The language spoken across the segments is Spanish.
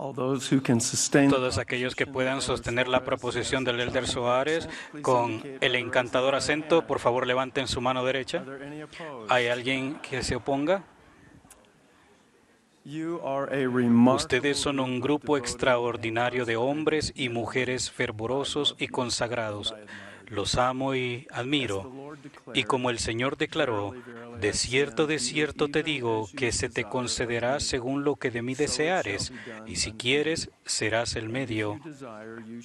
Todos aquellos que puedan sostener la proposición del Elder Soares con el encantador acento, por favor levanten su mano derecha. ¿Hay alguien que se oponga? Ustedes son un grupo extraordinario de hombres y mujeres fervorosos y consagrados. Los amo y admiro. Y como el Señor declaró, de cierto te digo que se te concederá según lo que de mí deseares, y si quieres, serás el medio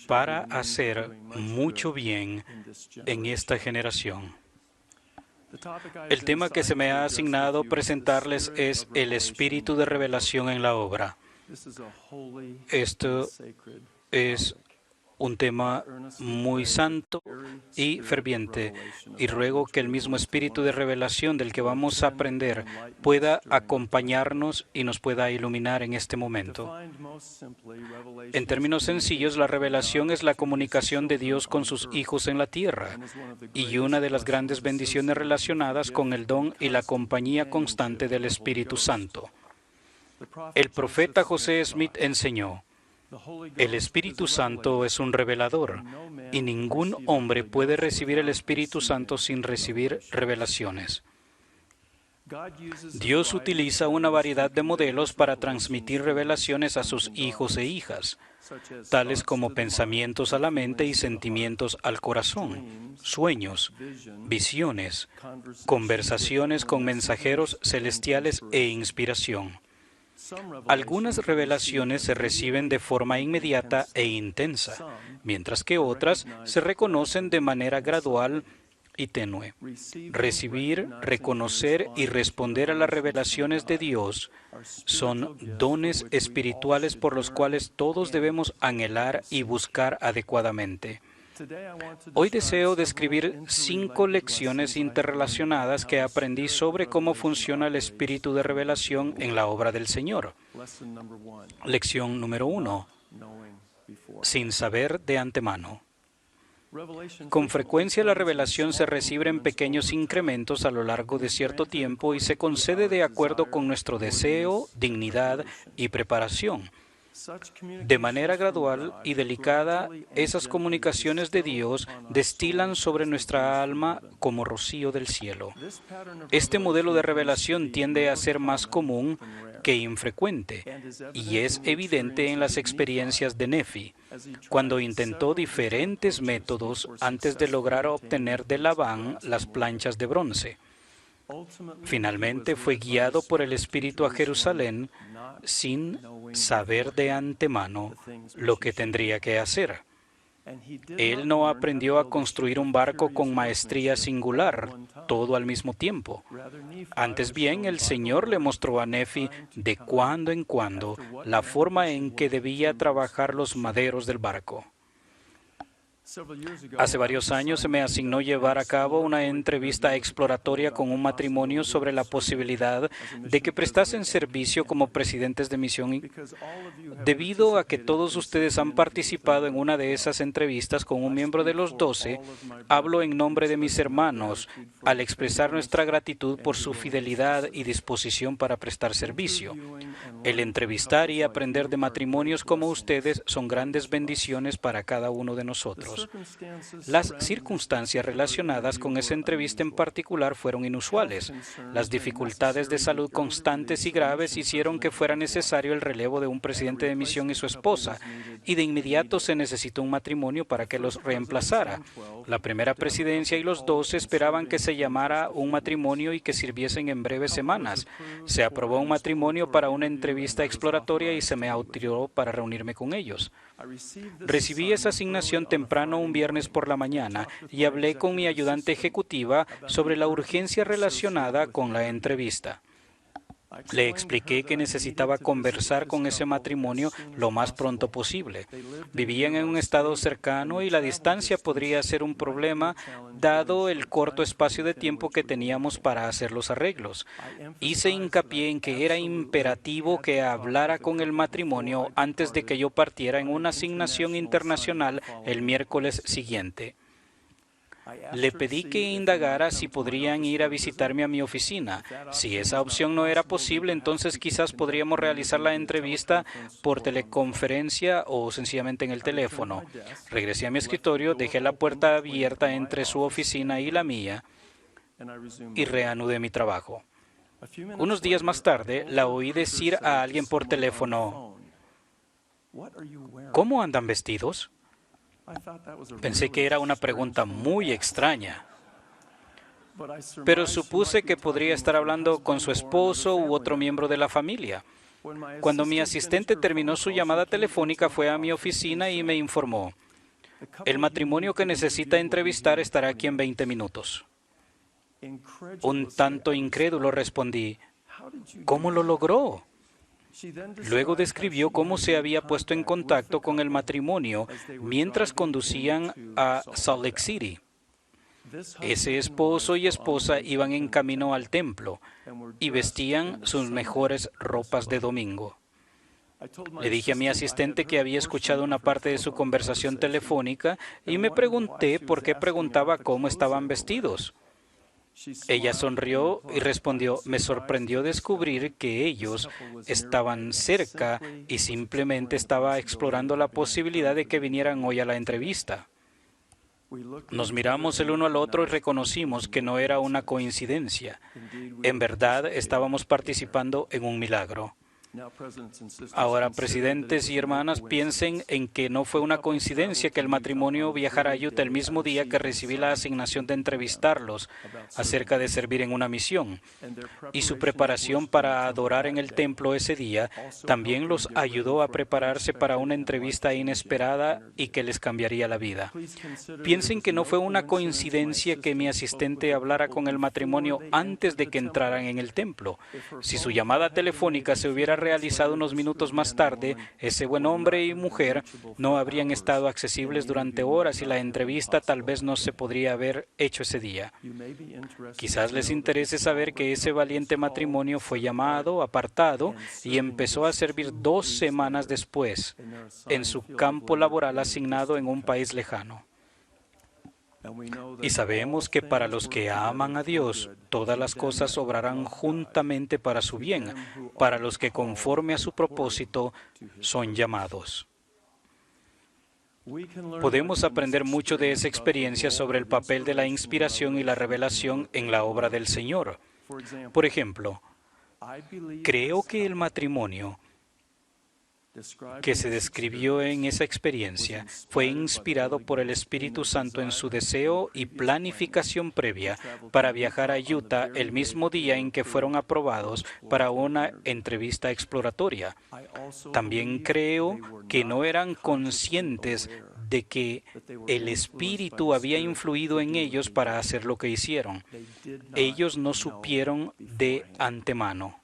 para hacer mucho bien en esta generación. El tema que se me ha asignado presentarles es el espíritu de revelación en la obra. Esto es un tema muy santo y ferviente, y ruego que el mismo espíritu de revelación del que vamos a aprender pueda acompañarnos y nos pueda iluminar en este momento. En términos sencillos, la revelación es la comunicación de Dios con sus hijos en la tierra, y una de las grandes bendiciones relacionadas con el don y la compañía constante del Espíritu Santo. El profeta José Smith enseñó: el Espíritu Santo es un revelador, y ningún hombre puede recibir el Espíritu Santo sin recibir revelaciones. Dios utiliza una variedad de modelos para transmitir revelaciones a sus hijos e hijas, tales como pensamientos a la mente y sentimientos al corazón, sueños, visiones, conversaciones con mensajeros celestiales e inspiración. Algunas revelaciones se reciben de forma inmediata e intensa, mientras que otras se reconocen de manera gradual y tenue. Recibir, reconocer y responder a las revelaciones de Dios son dones espirituales por los cuales todos debemos anhelar y buscar adecuadamente. Hoy deseo describir 5 lecciones interrelacionadas que aprendí sobre cómo funciona el espíritu de revelación en la obra del Señor. Lección número 1. Sin saber de antemano. Con frecuencia la revelación se recibe en pequeños incrementos a lo largo de cierto tiempo y se concede de acuerdo con nuestro deseo, dignidad y preparación. De manera gradual y delicada, esas comunicaciones de Dios destilan sobre nuestra alma como rocío del cielo. Este modelo de revelación tiende a ser más común que infrecuente, y es evidente en las experiencias de Nefi, cuando intentó diferentes métodos antes de lograr obtener de Labán las planchas de bronce. Finalmente fue guiado por el Espíritu a Jerusalén sin saber de antemano lo que tendría que hacer. Él no aprendió a construir un barco con maestría singular, todo al mismo tiempo. Antes bien, el Señor le mostró a Nefi de cuando en cuando la forma en que debía trabajar los maderos del barco. Hace varios años se me asignó llevar a cabo una entrevista exploratoria con un matrimonio sobre la posibilidad de que prestasen servicio como presidentes de misión. Debido a que todos ustedes han participado en una de esas entrevistas con un miembro de los 12, hablo en nombre de mis hermanos al expresar nuestra gratitud por su fidelidad y disposición para prestar servicio. El entrevistar y aprender de matrimonios como ustedes son grandes bendiciones para cada uno de nosotros. Las circunstancias relacionadas con esa entrevista en particular fueron inusuales. Las dificultades de salud constantes y graves hicieron que fuera necesario el relevo de un presidente de misión y su esposa, y de inmediato se necesitó un matrimonio para que los reemplazara. La primera presidencia y los 12 esperaban que se llamara un matrimonio y que sirviesen en breves semanas. Se aprobó un matrimonio para una entrevista exploratoria y se me autorizó para reunirme con ellos. Recibí esa asignación temprano un viernes por la mañana y hablé con mi ayudante ejecutiva sobre la urgencia relacionada con la entrevista. Le expliqué que necesitaba conversar con ese matrimonio lo más pronto posible. Vivían en un estado cercano y la distancia podría ser un problema dado el corto espacio de tiempo que teníamos para hacer los arreglos. Hice hincapié en que era imperativo que hablara con el matrimonio antes de que yo partiera en una asignación internacional el miércoles siguiente. Le pedí que indagara si podrían ir a visitarme a mi oficina. Si esa opción no era posible, entonces quizás podríamos realizar la entrevista por teleconferencia o sencillamente en el teléfono. Regresé a mi escritorio, dejé la puerta abierta entre su oficina y la mía y reanudé mi trabajo. Unos días más tarde, la oí decir a alguien por teléfono, ¿cómo andan vestidos? Pensé que era una pregunta muy extraña, pero supuse que podría estar hablando con su esposo u otro miembro de la familia. Cuando mi asistente terminó su llamada telefónica, fue a mi oficina y me informó, el matrimonio que necesita entrevistar estará aquí en 20 minutos. Un tanto incrédulo respondí, ¿cómo lo logró? Luego describió cómo se había puesto en contacto con el matrimonio mientras conducían a Salt Lake City. Ese esposo y esposa iban en camino al templo y vestían sus mejores ropas de domingo. Le dije a mi asistente que había escuchado una parte de su conversación telefónica y me pregunté por qué preguntaba cómo estaban vestidos. Ella sonrió y respondió, me sorprendió descubrir que ellos estaban cerca y simplemente estaba explorando la posibilidad de que vinieran hoy a la entrevista. Nos miramos el uno al otro y reconocimos que no era una coincidencia. En verdad, estábamos participando en un milagro. Ahora, presidentes y hermanas, piensen en que no fue una coincidencia que el matrimonio viajara a Utah el mismo día que recibí la asignación de entrevistarlos acerca de servir en una misión. Y su preparación para adorar en el templo ese día también los ayudó a prepararse para una entrevista inesperada y que les cambiaría la vida. Piensen que no fue una coincidencia que mi asistente hablara con el matrimonio antes de que entraran en el templo. Si su llamada telefónica se hubiera realizado unos minutos más tarde, ese buen hombre y mujer no habrían estado accesibles durante horas y la entrevista tal vez no se podría haber hecho ese día. Quizás les interese saber que ese valiente matrimonio fue llamado, apartado y empezó a servir 2 semanas después en su campo laboral asignado en un país lejano. Y sabemos que para los que aman a Dios, todas las cosas obrarán juntamente para su bien, para los que conforme a su propósito son llamados. Podemos aprender mucho de esa experiencia sobre el papel de la inspiración y la revelación en la obra del Señor. Por ejemplo, creo que el matrimonio que se describió en esa experiencia fue inspirado por el Espíritu Santo en su deseo y planificación previa para viajar a Utah el mismo día en que fueron aprobados para una entrevista exploratoria. También creo que no eran conscientes de que el Espíritu había influido en ellos para hacer lo que hicieron. Ellos no supieron de antemano.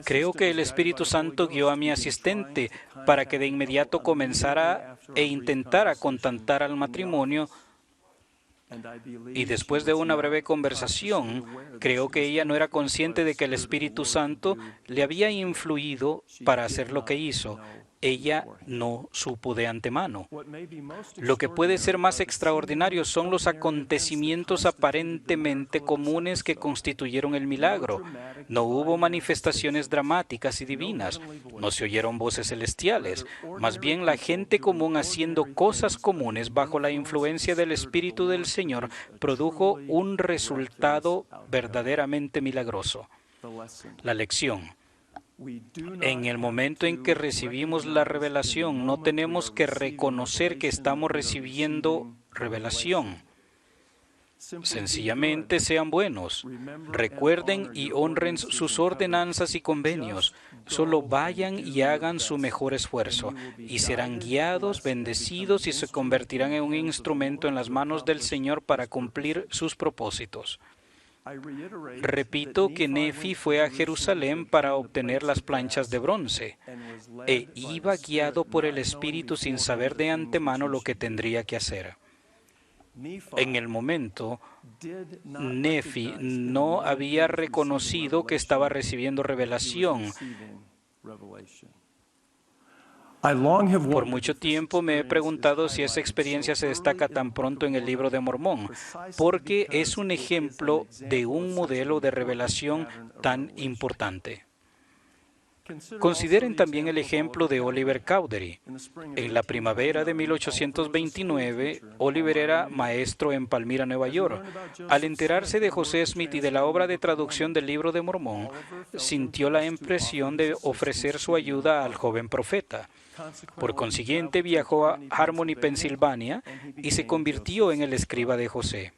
Creo que el Espíritu Santo guió a mi asistente para que de inmediato comenzara e intentara contactar al matrimonio. Y después de una breve conversación, creo que ella no era consciente de que el Espíritu Santo le había influido para hacer lo que hizo. Ella no supo de antemano. Lo que puede ser más extraordinario son los acontecimientos aparentemente comunes que constituyeron el milagro. No hubo manifestaciones dramáticas y divinas. No se oyeron voces celestiales. Más bien la gente común haciendo cosas comunes bajo la influencia del Espíritu del Señor produjo un resultado verdaderamente milagroso. La lección. En el momento en que recibimos la revelación, no tenemos que reconocer que estamos recibiendo revelación. Sencillamente sean buenos. Recuerden y honren sus ordenanzas y convenios. Solo vayan y hagan su mejor esfuerzo, y serán guiados, bendecidos y se convertirán en un instrumento en las manos del Señor para cumplir sus propósitos. Repito que Nefi fue a Jerusalén para obtener las planchas de bronce e iba guiado por el Espíritu sin saber de antemano lo que tendría que hacer. En el momento, Nefi no había reconocido que estaba recibiendo revelación. Por mucho tiempo me he preguntado si esa experiencia se destaca tan pronto en el Libro de Mormón, porque es un ejemplo de un modelo de revelación tan importante. Consideren también el ejemplo de Oliver Cowdery. En la primavera de 1829, Oliver era maestro en Palmyra, Nueva York. Al enterarse de José Smith y de la obra de traducción del Libro de Mormón, sintió la impresión de ofrecer su ayuda al joven profeta. Por consiguiente, viajó a Harmony, Pensilvania, y se convirtió en el escriba de José.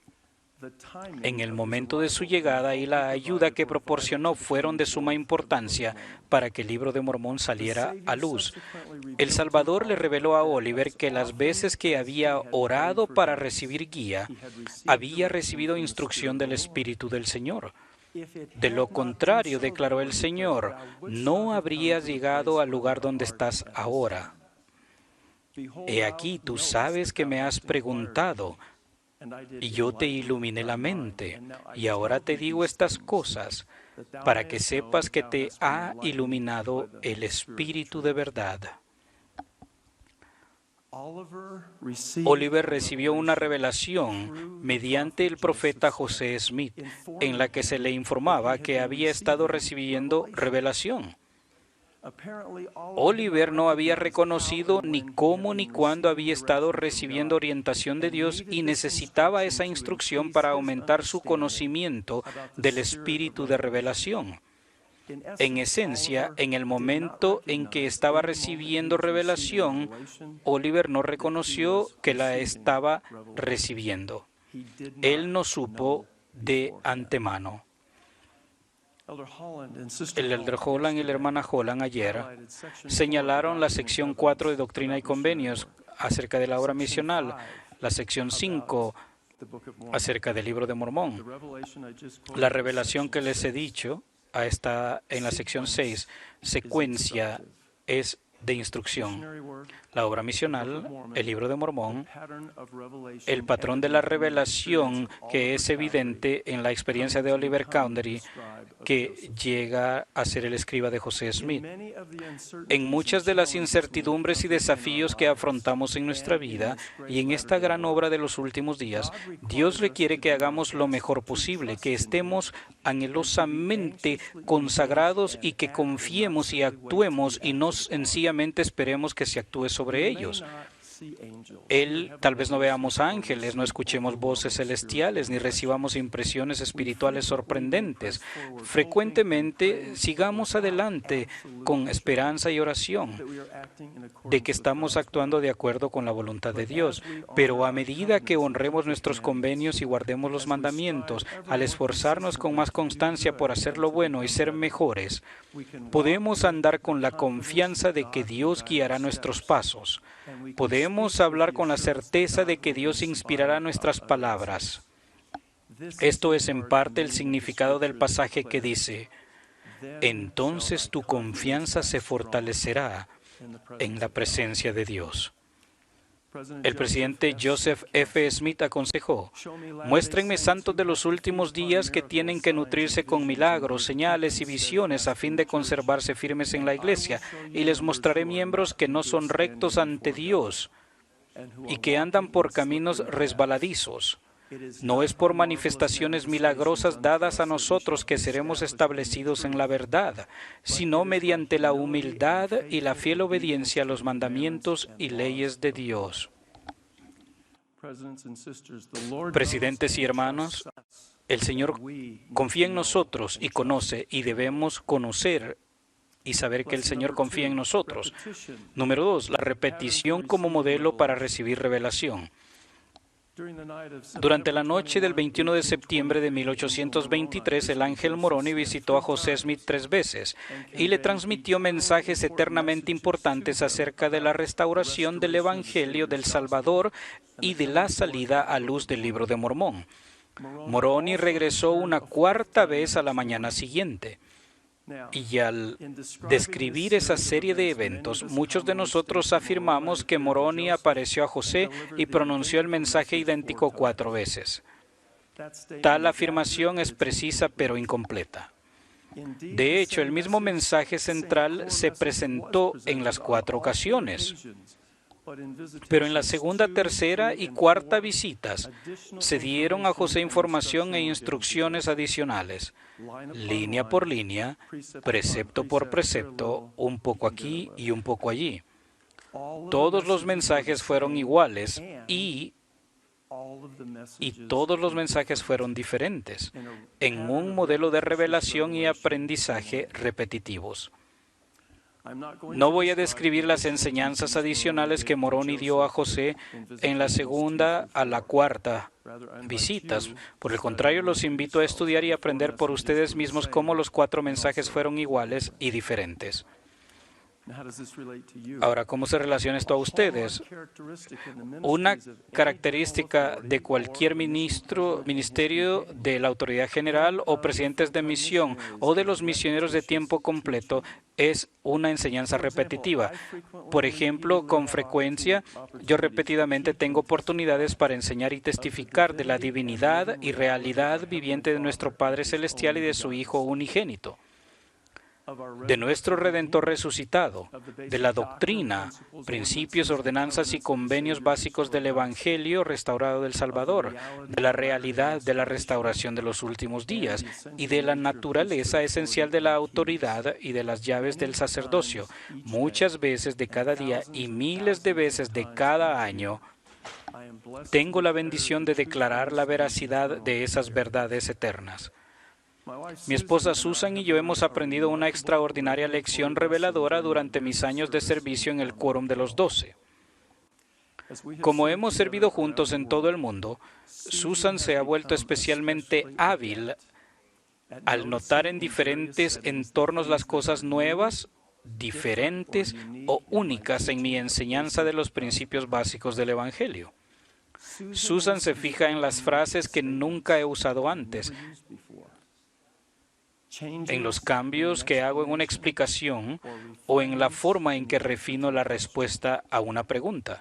En el momento de su llegada y la ayuda que proporcionó fueron de suma importancia para que el Libro de Mormón saliera a luz. El Salvador le reveló a Oliver que las veces que había orado para recibir guía, había recibido instrucción del Espíritu del Señor. De lo contrario, declaró el Señor, no habrías llegado al lugar donde estás ahora. He aquí, tú sabes que me has preguntado, y yo te iluminé la mente, y ahora te digo estas cosas, para que sepas que te ha iluminado el Espíritu de verdad. Oliver recibió una revelación mediante el profeta José Smith, en la que se le informaba que había estado recibiendo revelación. Oliver no había reconocido ni cómo ni cuándo había estado recibiendo orientación de Dios y necesitaba esa instrucción para aumentar su conocimiento del espíritu de revelación. En esencia, en el momento en que estaba recibiendo revelación, Oliver no reconoció que la estaba recibiendo. Él no supo de antemano. El elder Holland y la hermana Holland ayer señalaron la sección 4 de Doctrina y Convenios acerca de la obra misional, la sección 5 acerca del Libro de Mormón. La revelación que les he dicho está en la sección 6, secuencia, es de instrucción. La obra misional, el Libro de Mormón, el patrón de la revelación que es evidente en la experiencia de Oliver Cowdery, que llega a ser el escriba de José Smith. En muchas de las incertidumbres y desafíos que afrontamos en nuestra vida y en esta gran obra de los últimos días, Dios requiere que hagamos lo mejor posible, que estemos anhelosamente consagrados y que confiemos y actuemos y no sencillamente esperemos que se actúe sobre ellos. Tal vez no veamos ángeles, no escuchemos voces celestiales, ni recibamos impresiones espirituales sorprendentes. Frecuentemente sigamos adelante con esperanza y oración de que estamos actuando de acuerdo con la voluntad de Dios. Pero a medida que honremos nuestros convenios y guardemos los mandamientos, al esforzarnos con más constancia por hacer lo bueno y ser mejores, podemos andar con la confianza de que Dios guiará nuestros pasos. Podemos hablar con la certeza de que Dios inspirará nuestras palabras. Esto es en parte el significado del pasaje que dice, entonces tu confianza se fortalecerá en la presencia de Dios. El presidente Joseph F. Smith aconsejó, muéstrenme santos de los últimos días que tienen que nutrirse con milagros, señales y visiones a fin de conservarse firmes en la iglesia, y les mostraré miembros que no son rectos ante Dios y que andan por caminos resbaladizos. No es por manifestaciones milagrosas dadas a nosotros que seremos establecidos en la verdad, sino mediante la humildad y la fiel obediencia a los mandamientos y leyes de Dios. Presidentes y hermanos, el Señor confía en nosotros y conoce, y debemos conocer y saber que el Señor confía en nosotros. Número 2, la repetición como modelo para recibir revelación. Durante la noche del 21 de septiembre de 1823, el ángel Moroni visitó a José Smith 3 veces y le transmitió mensajes eternamente importantes acerca de la restauración del Evangelio del Salvador y de la salida a luz del Libro de Mormón. Moroni regresó una 4ª vez a la mañana siguiente. Y al describir esa serie de eventos, muchos de nosotros afirmamos que Moroni apareció a José y pronunció el mensaje idéntico 4 veces. Tal afirmación es precisa pero incompleta. De hecho, el mismo mensaje central se presentó en las 4 ocasiones. Pero en la segunda, tercera y cuarta visitas se dieron a José información e instrucciones adicionales, línea por línea, precepto por precepto, un poco aquí y un poco allí. Todos los mensajes fueron iguales y todos los mensajes fueron diferentes, en un modelo de revelación y aprendizaje repetitivos. No voy a describir las enseñanzas adicionales que Moroni dio a José en la segunda a la cuarta visitas. Por el contrario, los invito a estudiar y aprender por ustedes mismos cómo los 4 mensajes fueron iguales y diferentes. Ahora, ¿cómo se relaciona esto a ustedes? Una característica de cualquier ministerio de la autoridad general o presidentes de misión o de los misioneros de tiempo completo es una enseñanza repetitiva. Por ejemplo, con frecuencia, yo repetidamente tengo oportunidades para enseñar y testificar de la divinidad y realidad viviente de nuestro Padre Celestial y de su Hijo unigénito, de nuestro Redentor resucitado, de la doctrina, principios, ordenanzas y convenios básicos del Evangelio restaurado del Salvador, de la realidad de la restauración de los últimos días y de la naturaleza esencial de la autoridad y de las llaves del sacerdocio, muchas veces de cada día y miles de veces de cada año. Tengo la bendición de declarar la veracidad de esas verdades eternas. Mi esposa Susan y yo hemos aprendido una extraordinaria lección reveladora durante mis años de servicio en el Quórum de los 12. Como hemos servido juntos en todo el mundo, Susan se ha vuelto especialmente hábil al notar en diferentes entornos las cosas nuevas, diferentes o únicas en mi enseñanza de los principios básicos del Evangelio. Susan se fija en las frases que nunca he usado antes, en los cambios que hago en una explicación o en la forma en que refino la respuesta a una pregunta.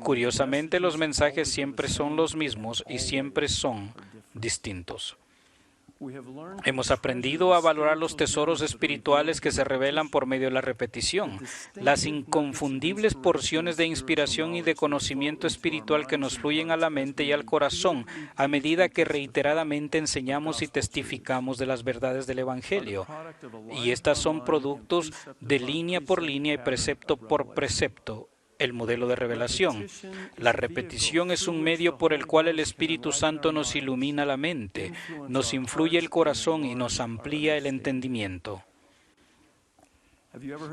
Curiosamente, los mensajes siempre son los mismos y siempre son distintos. Hemos aprendido a valorar los tesoros espirituales que se revelan por medio de la repetición, las inconfundibles porciones de inspiración y de conocimiento espiritual que nos fluyen a la mente y al corazón a medida que reiteradamente enseñamos y testificamos de las verdades del Evangelio. Y estas son productos de línea por línea y precepto por precepto. El modelo de revelación. La repetición es un medio por el cual el Espíritu Santo nos ilumina la mente, nos influye el corazón y nos amplía el entendimiento.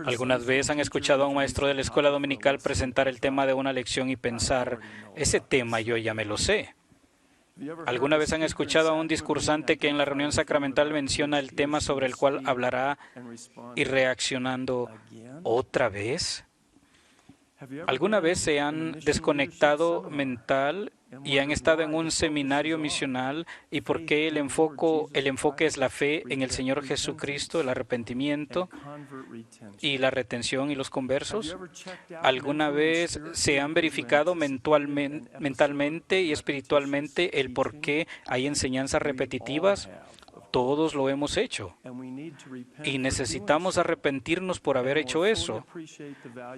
¿Algunas veces han escuchado a un maestro de la escuela dominical presentar el tema de una lección y pensar, ese tema yo ya me lo sé? ¿Alguna vez han escuchado a un discursante que en la reunión sacramental menciona el tema sobre el cual hablará y reaccionando, ¿otra vez? ¿Alguna vez se han desconectado mental y han estado en un seminario misional y por qué el enfoque es la fe en el Señor Jesucristo, el arrepentimiento y la retención y los conversos? ¿Alguna vez se han verificado mentalmente y espiritualmente el por qué hay enseñanzas repetitivas? Todos lo hemos hecho y necesitamos arrepentirnos por haber hecho eso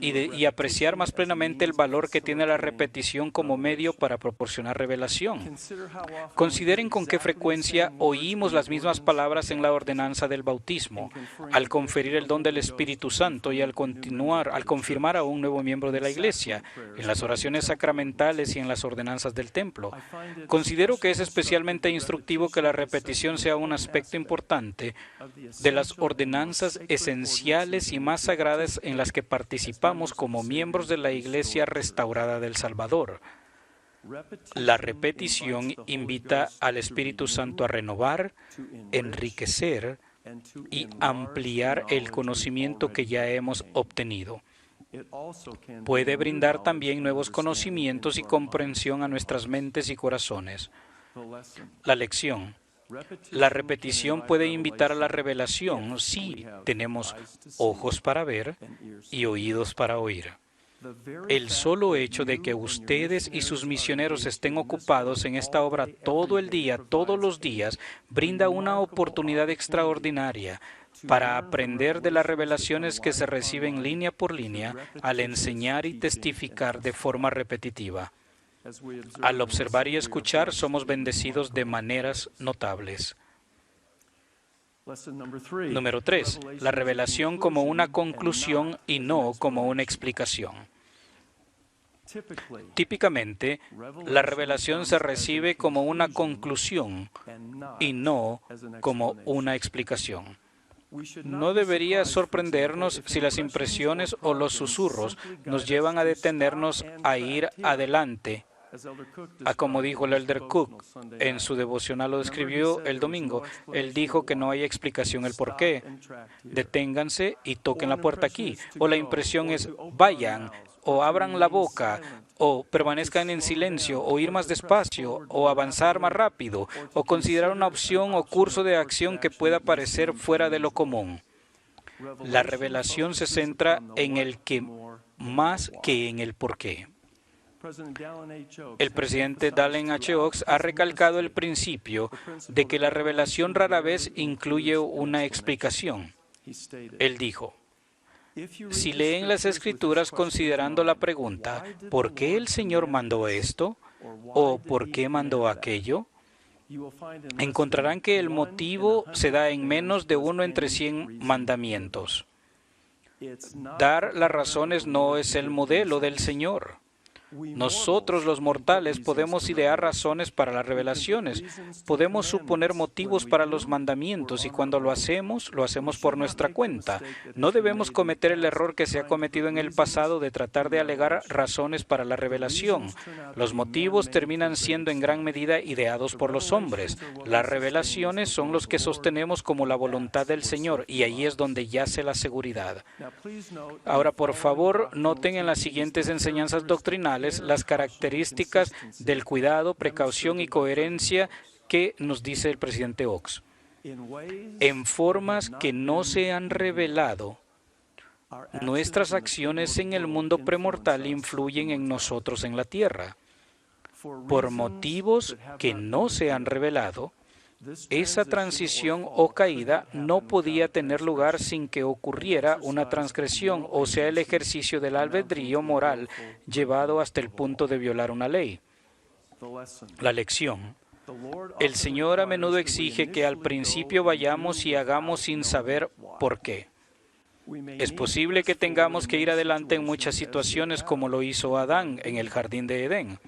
y apreciar más plenamente el valor que tiene la repetición como medio para proporcionar revelación. Consideren con qué frecuencia oímos las mismas palabras en la ordenanza del bautismo, al conferir el don del Espíritu Santo y al confirmar a un nuevo miembro de la Iglesia, en las oraciones sacramentales y en las ordenanzas del templo. Considero que es especialmente instructivo que la repetición sea un aspecto importante de las ordenanzas esenciales y más sagradas en las que participamos como miembros de la Iglesia restaurada del Salvador. La repetición invita al Espíritu Santo a renovar, enriquecer y ampliar el conocimiento que ya hemos obtenido. Puede brindar también nuevos conocimientos y comprensión a nuestras mentes y corazones. La lección. La repetición puede invitar a la revelación si tenemos ojos para ver y oídos para oír. El solo hecho de que ustedes y sus misioneros estén ocupados en esta obra todo el día, todos los días, brinda una oportunidad extraordinaria para aprender de las revelaciones que se reciben línea por línea al enseñar y testificar de forma repetitiva. Al observar y escuchar, somos bendecidos de maneras notables. Número 3. La revelación como una conclusión y no como una explicación. Típicamente, la revelación se recibe como una conclusión y no como una explicación. No debería sorprendernos si las impresiones o los susurros nos llevan a detenernos a ir adelante. Como dijo el Elder Cook en su devocional, lo describió el domingo. Él dijo que no hay explicación el por qué. Deténganse y toquen la puerta aquí. O la impresión es vayan, o abran la boca, o permanezcan en silencio, o ir más despacio, o avanzar más rápido, o considerar una opción o curso de acción que pueda parecer fuera de lo común. La revelación se centra en el qué más que en el por qué. El presidente Dallin H. Oaks ha recalcado el principio de que la revelación rara vez incluye una explicación. Él dijo, si leen las Escrituras considerando la pregunta, ¿por qué el Señor mandó esto? ¿O por qué mandó aquello? Encontrarán que el motivo se da en menos de uno entre 100 mandamientos. Dar las razones no es el modelo del Señor. Nosotros los mortales podemos idear razones para las revelaciones, podemos suponer motivos para los mandamientos y cuando lo hacemos por nuestra cuenta. No debemos cometer el error que se ha cometido en el pasado de tratar de alegar razones para la revelación. Los motivos terminan siendo en gran medida ideados por los hombres. Las revelaciones son los que sostenemos como la voluntad del Señor y ahí es donde yace la seguridad. Ahora, por favor, noten en las siguientes enseñanzas doctrinales las características del cuidado, precaución y coherencia que nos dice el presidente Oaks. En formas que no se han revelado, nuestras acciones en el mundo premortal influyen en nosotros en la tierra. Por motivos que no se han revelado, esa transición o caída no podía tener lugar sin que ocurriera una transgresión, o sea, el ejercicio del albedrío moral llevado hasta el punto de violar una ley. La lección. El Señor a menudo exige que al principio vayamos y hagamos sin saber por qué. Es posible que tengamos que ir adelante en muchas situaciones como lo hizo Adán en el jardín de Edén.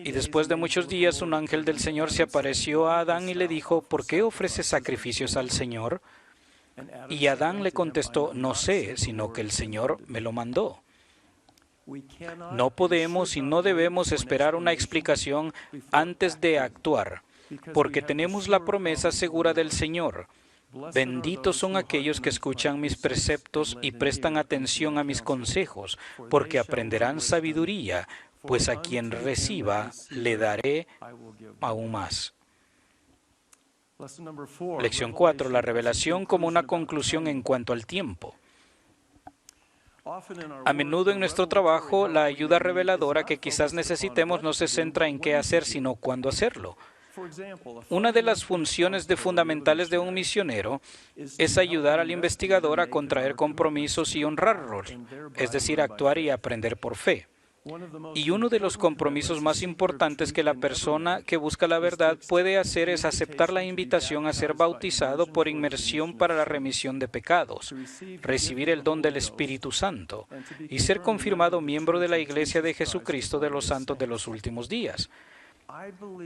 Y después de muchos días, un ángel del Señor se apareció a Adán y le dijo, ¿por qué ofreces sacrificios al Señor? Y Adán le contestó, no sé, sino que el Señor me lo mandó. No podemos y no debemos esperar una explicación antes de actuar, porque tenemos la promesa segura del Señor. Benditos son aquellos que escuchan mis preceptos y prestan atención a mis consejos, porque aprenderán sabiduría, pues a quien reciba le daré aún más. Lección 4. La revelación como una conclusión en cuanto al tiempo. A menudo en nuestro trabajo, la ayuda reveladora que quizás necesitemos no se centra en qué hacer, sino cuándo hacerlo. Una de las funciones fundamentales de un misionero es ayudar al investigador a contraer compromisos y honrarlos, es decir, actuar y aprender por fe. Y uno de los compromisos más importantes que la persona que busca la verdad puede hacer es aceptar la invitación a ser bautizado por inmersión para la remisión de pecados, recibir el don del Espíritu Santo y ser confirmado miembro de la Iglesia de Jesucristo de los Santos de los Últimos Días.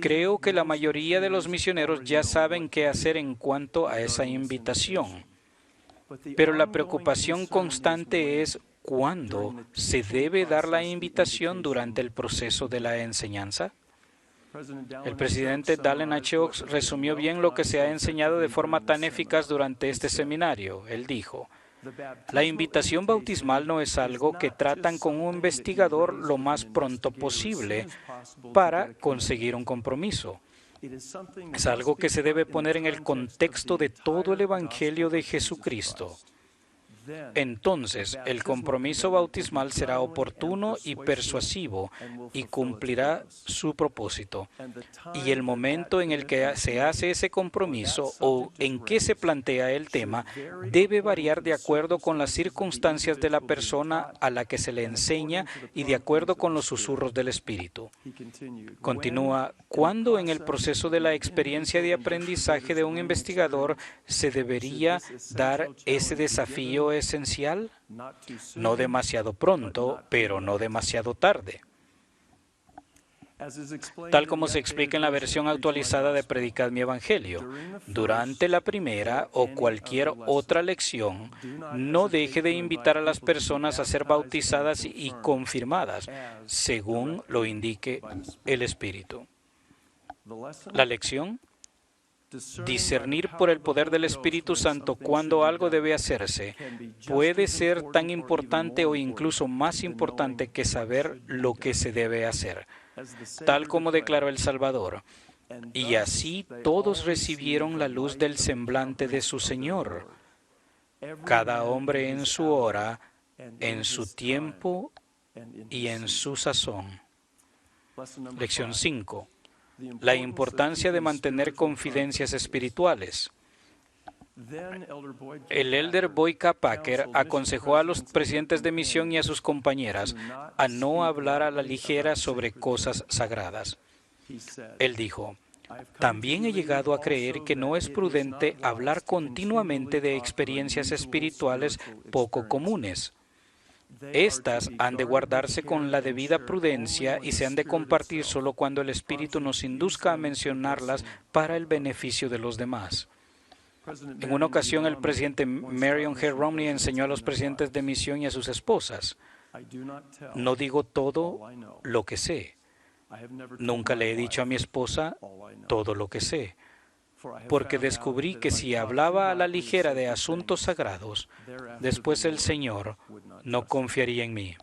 Creo que la mayoría de los misioneros ya saben qué hacer en cuanto a esa invitación, pero la preocupación constante es ¿cuándo se debe dar la invitación durante el proceso de la enseñanza? El presidente Dallin H. Oaks resumió bien lo que se ha enseñado de forma tan eficaz durante este seminario. Él dijo, la invitación bautismal no es algo que tratan con un investigador lo más pronto posible para conseguir un compromiso. Es algo que se debe poner en el contexto de todo el Evangelio de Jesucristo. Entonces, el compromiso bautismal será oportuno y persuasivo y cumplirá su propósito. Y el momento en el que se hace ese compromiso o en que se plantea el tema debe variar de acuerdo con las circunstancias de la persona a la que se le enseña y de acuerdo con los susurros del Espíritu. Continúa, ¿cuándo en el proceso de la experiencia de aprendizaje de un investigador se debería dar ese desafío esencial? No demasiado pronto, pero no demasiado tarde. Tal como se explica en la versión actualizada de Predicad mi Evangelio, durante la primera o cualquier otra lección, no deje de invitar a las personas a ser bautizadas y confirmadas, según lo indique el Espíritu. La lección: discernir por el poder del Espíritu Santo cuándo algo debe hacerse puede ser tan importante o incluso más importante que saber lo que se debe hacer, tal como declaró el Salvador. Y así todos recibieron la luz del semblante de su Señor, cada hombre en su hora, en su tiempo y en su sazón. Lección 5. La importancia de mantener confidencias espirituales. El elder Boyd K. Packer aconsejó a los presidentes de misión y a sus compañeras a no hablar a la ligera sobre cosas sagradas. Él dijo: también he llegado a creer que no es prudente hablar continuamente de experiencias espirituales poco comunes. Estas han de guardarse con la debida prudencia y se han de compartir solo cuando el Espíritu nos induzca a mencionarlas para el beneficio de los demás. En una ocasión, el presidente Marion G. Romney enseñó a los presidentes de misión y a sus esposas: no digo todo lo que sé. Nunca le he dicho a mi esposa todo lo que sé, porque descubrí que si hablaba a la ligera de asuntos sagrados, después el Señor no confiaría en mí.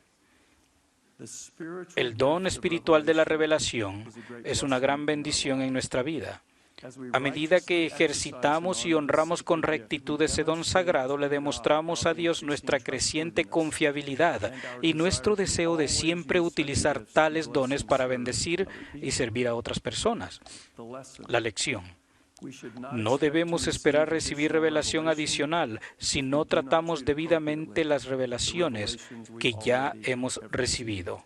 El don espiritual de la revelación es una gran bendición en nuestra vida. A medida que ejercitamos y honramos con rectitud ese don sagrado, le demostramos a Dios nuestra creciente confiabilidad y nuestro deseo de siempre utilizar tales dones para bendecir y servir a otras personas. La lección: no debemos esperar recibir revelación adicional si no tratamos debidamente las revelaciones que ya hemos recibido.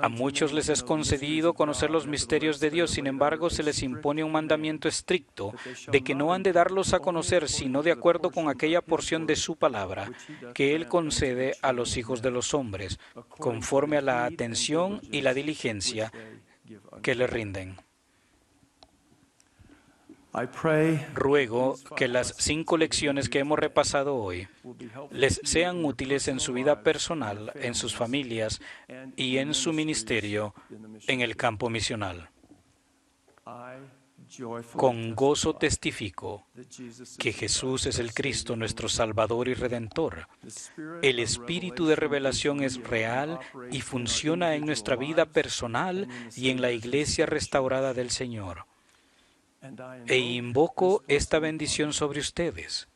A muchos les es concedido conocer los misterios de Dios, sin embargo, se les impone un mandamiento estricto de que no han de darlos a conocer, sino de acuerdo con aquella porción de su palabra que Él concede a los hijos de los hombres, conforme a la atención y la diligencia que le rinden. Ruego que las 5 lecciones que hemos repasado hoy les sean útiles en su vida personal, en sus familias y en su ministerio en el campo misional. Con gozo testifico que Jesús es el Cristo, nuestro Salvador y Redentor. El Espíritu de revelación es real y funciona en nuestra vida personal y en la iglesia restaurada del Señor. E invoco esta bendición sobre ustedes,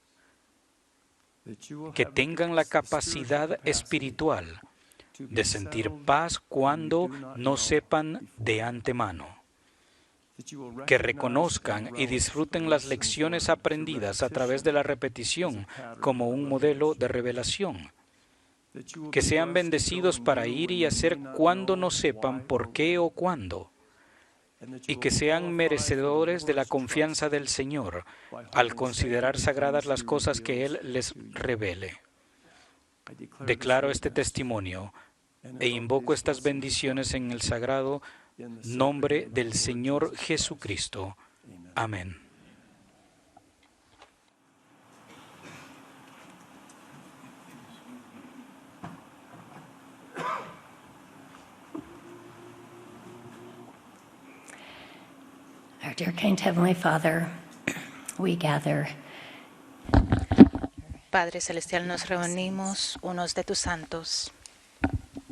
que tengan la capacidad espiritual de sentir paz cuando no sepan de antemano, que reconozcan y disfruten las lecciones aprendidas a través de la repetición como un modelo de revelación, que sean bendecidos para ir y hacer cuando no sepan por qué o cuándo, y que sean merecedores de la confianza del Señor al considerar sagradas las cosas que Él les revele. Declaro este testimonio e invoco estas bendiciones en el sagrado nombre del Señor Jesucristo. Amén. Our dear kind Heavenly Father, we gather. Padre Celestial, nos reunimos unos de tus santos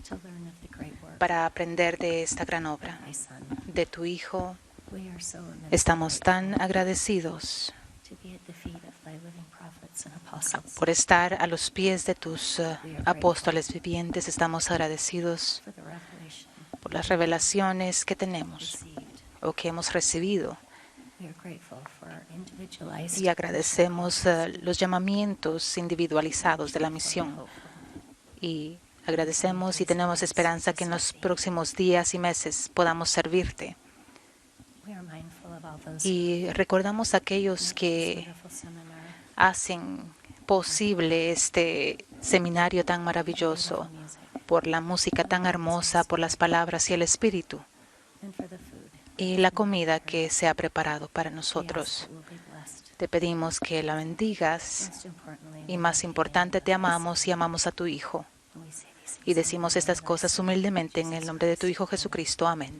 To learn of the great work para aprender de esta gran obra, of thy Son. de tu Hijo. We are so immensely Estamos grateful tan agradecidos to be at the feet of thy living prophets and apostles. por estar a los pies de tus apóstoles vivientes. Estamos agradecidos for the revelation por las revelaciones que tenemos received. o que hemos recibido. We are grateful for our individualized Y agradecemos los llamamientos individualizados de la misión. Y agradecemos y tenemos esperanza que en los próximos días y meses podamos servirte. We are mindful of all those Y recordamos a aquellos que wonderful seminar hacen posible este seminario tan maravilloso, por la música tan hermosa, por las palabras y el espíritu, and for the food. y la comida que se ha preparado para We ask nosotros. that we'll be blessed. Te pedimos que la bendigas Most importantly, y, más importante, te amamos y amamos a tu Hijo. we say these Y decimos estas cosas humildemente en el nombre de tu Hijo Jesucristo. Amén.